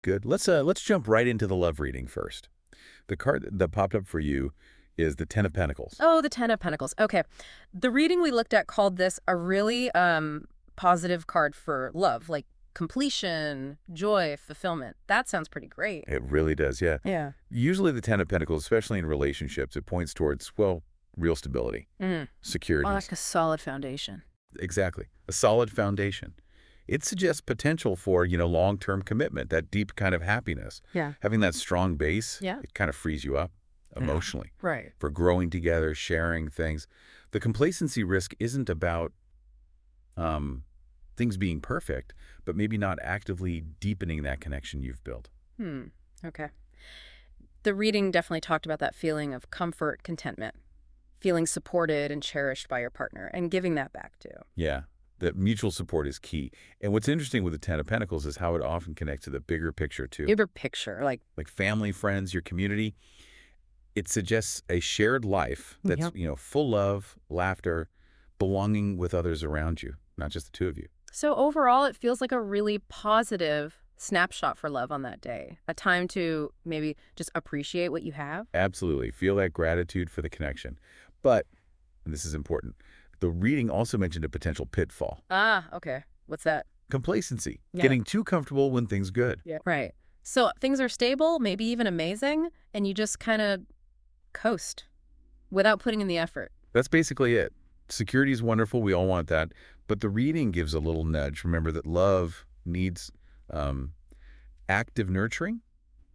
Good. Let's jump right into the love reading first. The card that popped up for you is the Ten of Pentacles. Oh, the Ten of Pentacles. Okay. The reading we looked at called this a really positive card for love, like completion, joy, fulfillment. That sounds pretty great. It really does, yeah. Yeah. Usually the Ten of Pentacles, especially in relationships, it points towards, well, real stability, Mm. security. Like a solid foundation. Exactly. A solid foundation. It suggests potential for, long-term commitment, that deep kind of happiness. Yeah. Having that strong base, Yeah. it kind of frees you up emotionally Right. for growing together, sharing things. The complacency risk isn't about things being perfect, but maybe not actively deepening that connection you've built. Okay. The reading definitely talked about that feeling of comfort, contentment, feeling supported and cherished by your partner, and giving that back too. Yeah, that mutual support is key. And what's interesting with the Ten of Pentacles is how it often connects to the bigger picture too. Bigger picture, like Like family, friends, your community. It suggests a shared life that's, Yep. full love, laughter, belonging with others around you, not just the two of you. So overall, it feels like a really positive snapshot for love on that day. A time to maybe just appreciate what you have. Absolutely. Feel that gratitude for the connection. But, and this is important, the reading also mentioned a potential pitfall. Ah, okay. What's that? Complacency. Yeah. Getting too comfortable when things good. Yeah. Right. So things are stable, maybe even amazing, and you just kind of coast without putting in the effort. That's basically it. Security is wonderful. We all want that. But the reading gives a little nudge. Remember that love needs active nurturing,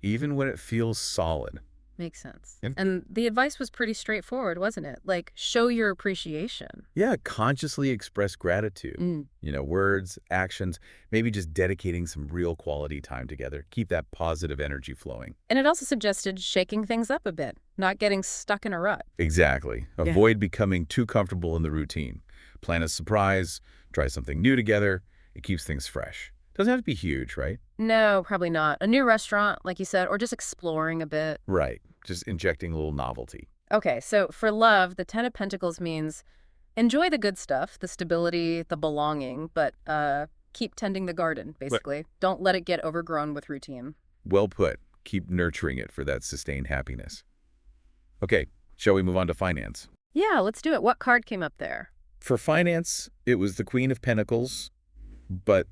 even when it feels solid. Makes sense. And- And the advice was pretty straightforward, wasn't it? Like, show your appreciation. Yeah, consciously express gratitude. Mm. Words, actions, maybe just dedicating some real quality time together. Keep that positive energy flowing. And it also suggested shaking things up a bit, not getting stuck in a rut. Exactly. Yeah. Avoid becoming too comfortable in the routine. Plan a surprise, try something new together. It keeps things fresh. Doesn't have to be huge, right? No, probably not. A new restaurant, like you said, or just exploring a bit. Right. Just injecting a little novelty. Okay, so for love, the Ten of Pentacles means enjoy the good stuff, the stability, the belonging, but keep tending the garden, basically. Don't let it get overgrown with routine. Well put. Keep nurturing it for that sustained happiness. Okay, shall we move on to finance? Yeah, let's do it. What card came up there? For finance, it was the Queen of Pentacles, but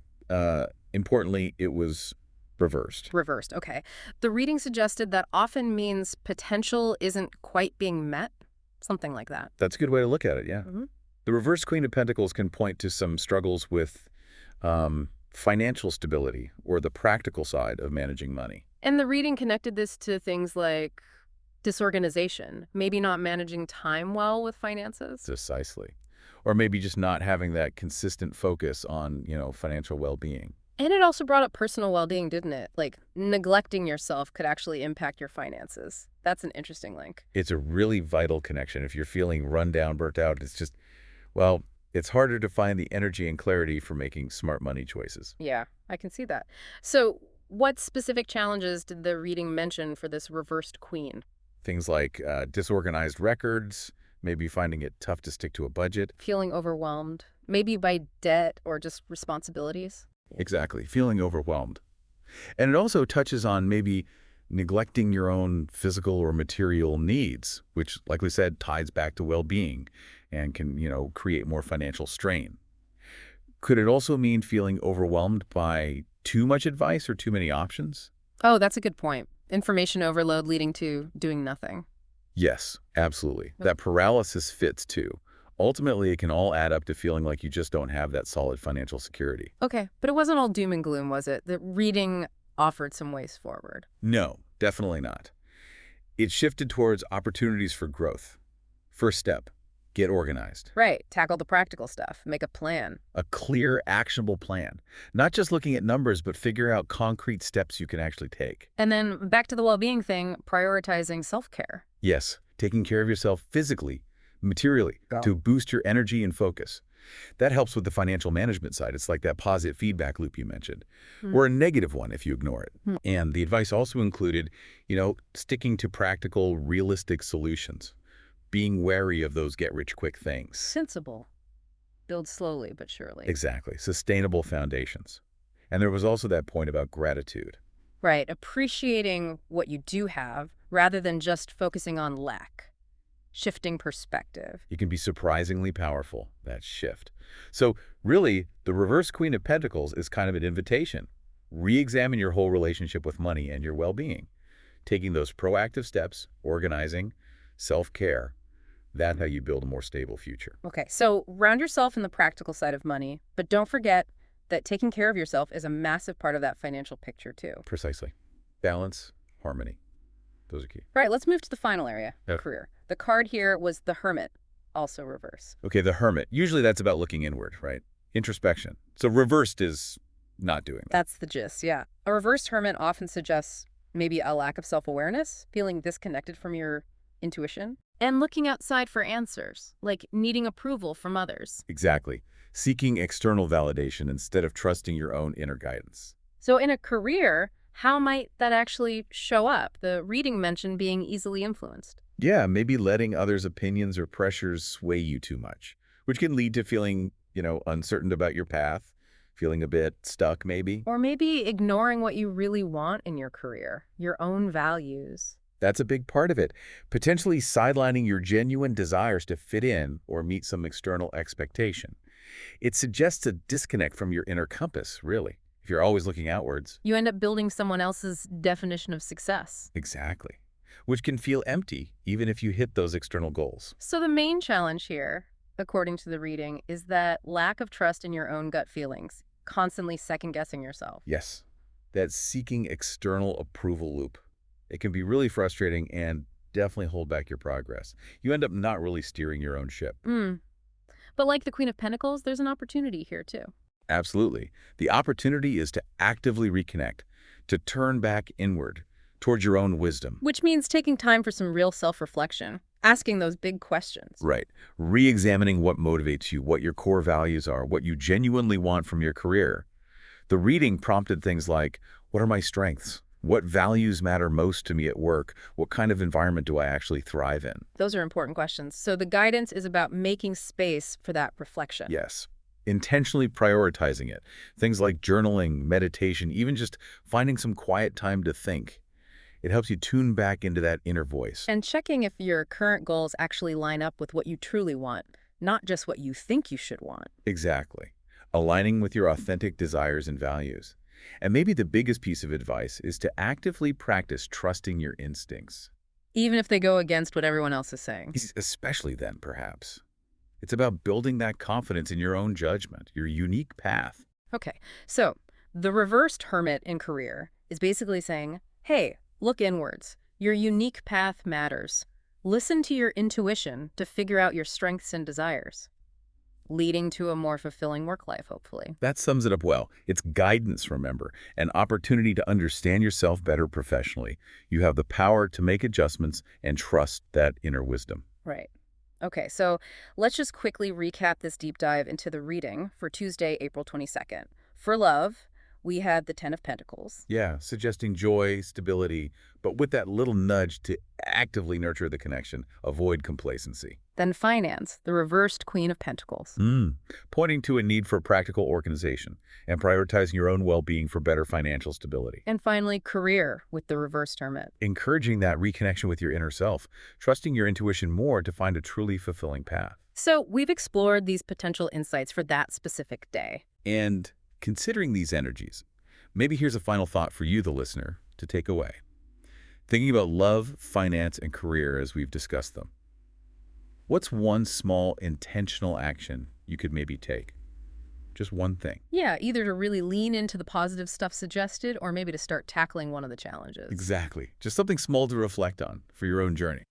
importantly, it was reversed. Reversed, okay. The reading suggested that often means potential isn't quite being met, something like that. That's a good way to look at it, yeah. Mhm. The reverse Queen of Pentacles can point to some struggles with financial stability or the practical side of managing money. And the reading connected this to things like disorganization, maybe not managing time well with finances. Precisely. Or maybe just not having that consistent focus on, financial well-being. And it also brought up personal well-being, didn't it? Like, neglecting yourself could actually impact your finances. That's an interesting link. It's a really vital connection. If you're feeling run down, burnt out, it's just, well, it's harder to find the energy and clarity for making smart money choices. Yeah, I can see that. So what specific challenges did the reading mention for this reversed queen? Things like disorganized records, maybe finding it tough to stick to a budget. Feeling overwhelmed, maybe by debt or just responsibilities? Exactly, feeling overwhelmed. And it also touches on maybe neglecting your own physical or material needs, which, like we said, ties back to well-being and can, create more financial strain. Could it also mean feeling overwhelmed by too much advice or too many options? Oh, that's a good point. Information overload leading to doing nothing. Yes, absolutely. That paralysis fits too. Ultimately, it can all add up to feeling like you just don't have that solid financial security. Okay, but it wasn't all doom and gloom, was it? The reading offered some ways forward. No, definitely not. It shifted towards opportunities for growth. First step, get organized. Right, tackle the practical stuff, make a plan. A clear, actionable plan. Not just looking at numbers, but figure out concrete steps you can actually take. And then back to the well-being thing, prioritizing self-care. Yes, taking care of yourself physically, materially, to boost your energy and focus. That helps with the financial management side. It's like that positive feedback loop you mentioned, or a negative one if you ignore it. And the advice also included, sticking to practical, realistic solutions, being wary of those get-rich-quick things. Sensible. Build slowly but surely. Exactly. Sustainable foundations. And there was also that point about gratitude. Right. Appreciating what you do have rather than just focusing on lack. Shifting perspective. It can be surprisingly powerful, that shift. So really, the reverse Queen of Pentacles is kind of an invitation. Re-examine your whole relationship with money and your well-being. Taking those proactive steps, organizing, self-care, that's how you build a more stable future. Okay, so round yourself in the practical side of money, but don't forget that taking care of yourself is a massive part of that financial picture too. Precisely. Balance, harmony. Those are key. All right, let's move to the final area, Yep. career. The card here was the Hermit, also reverse. Okay, the Hermit. Usually that's about looking inward, right? Introspection. So reversed is not doing that. That's the gist, yeah. A reversed Hermit often suggests maybe a lack of self-awareness, feeling disconnected from your intuition, and looking outside for answers, like needing approval from others. Exactly. Seeking external validation instead of trusting your own inner guidance. So in a career, how might that actually show up? The reading mentioned being easily influenced. Yeah, maybe letting others' opinions or pressures sway you too much, which can lead to feeling, uncertain about your path, feeling a bit stuck maybe. Or maybe ignoring what you really want in your career, your own values. That's a big part of it. Potentially sidelining your genuine desires to fit in or meet some external expectation. It suggests a disconnect from your inner compass, really, if you're always looking outwards. You end up building someone else's definition of success. Exactly. Which can feel empty even if you hit those external goals. So the main challenge here, according to the reading, is that lack of trust in your own gut feelings, constantly second-guessing yourself. Yes, that seeking external approval loop. It can be really frustrating and definitely hold back your progress. You end up not really steering your own ship. But like the Queen of Pentacles, there's an opportunity here too. Absolutely. The opportunity is to actively reconnect, to turn back inward towards your own wisdom. Which means taking time for some real self-reflection, asking those big questions. Right. Re-examining what motivates you, what your core values are, what you genuinely want from your career. The reading prompted things like, what are my strengths? What values matter most to me at work? What kind of environment do I actually thrive in? Those are important questions. So the guidance is about making space for that reflection. Yes. Intentionally prioritizing it. Things like journaling, meditation, even just finding some quiet time to think. It helps you tune back into that inner voice. And checking if your current goals actually line up with what you truly want, not just what you think you should want. Exactly. Aligning with your authentic desires and values. And maybe the biggest piece of advice is to actively practice trusting your instincts. Even if they go against what everyone else is saying. Especially then, perhaps. It's about building that confidence in your own judgment, your unique path. Okay, so the reversed Hermit in career is basically saying, hey, look inwards. Your unique path matters. Listen to your intuition to figure out your strengths and desires, leading to a more fulfilling work life, hopefully. That sums it up well. It's guidance, remember, an opportunity to understand yourself better professionally. You have the power to make adjustments and trust that inner wisdom. Right. Okay, so let's just quickly recap this deep dive into the reading for Tuesday, April 22nd. For love, we had the Ten of Pentacles. Yeah, suggesting joy, stability, but with that little nudge to actively nurture the connection, avoid complacency. Then finance, the reversed Queen of Pentacles. Pointing to a need for practical organization and prioritizing your own well-being for better financial stability. And finally, career with the reversed Hermit. Encouraging that reconnection with your inner self, trusting your intuition more to find a truly fulfilling path. So we've explored these potential insights for that specific day. And considering these energies, maybe here's a final thought for you, the listener, to take away. Thinking about love, finance, and career as we've discussed them. What's one small intentional action you could maybe take? Just one thing. Yeah, either to really lean into the positive stuff suggested or maybe to start tackling one of the challenges. Exactly. Just something small to reflect on for your own journey.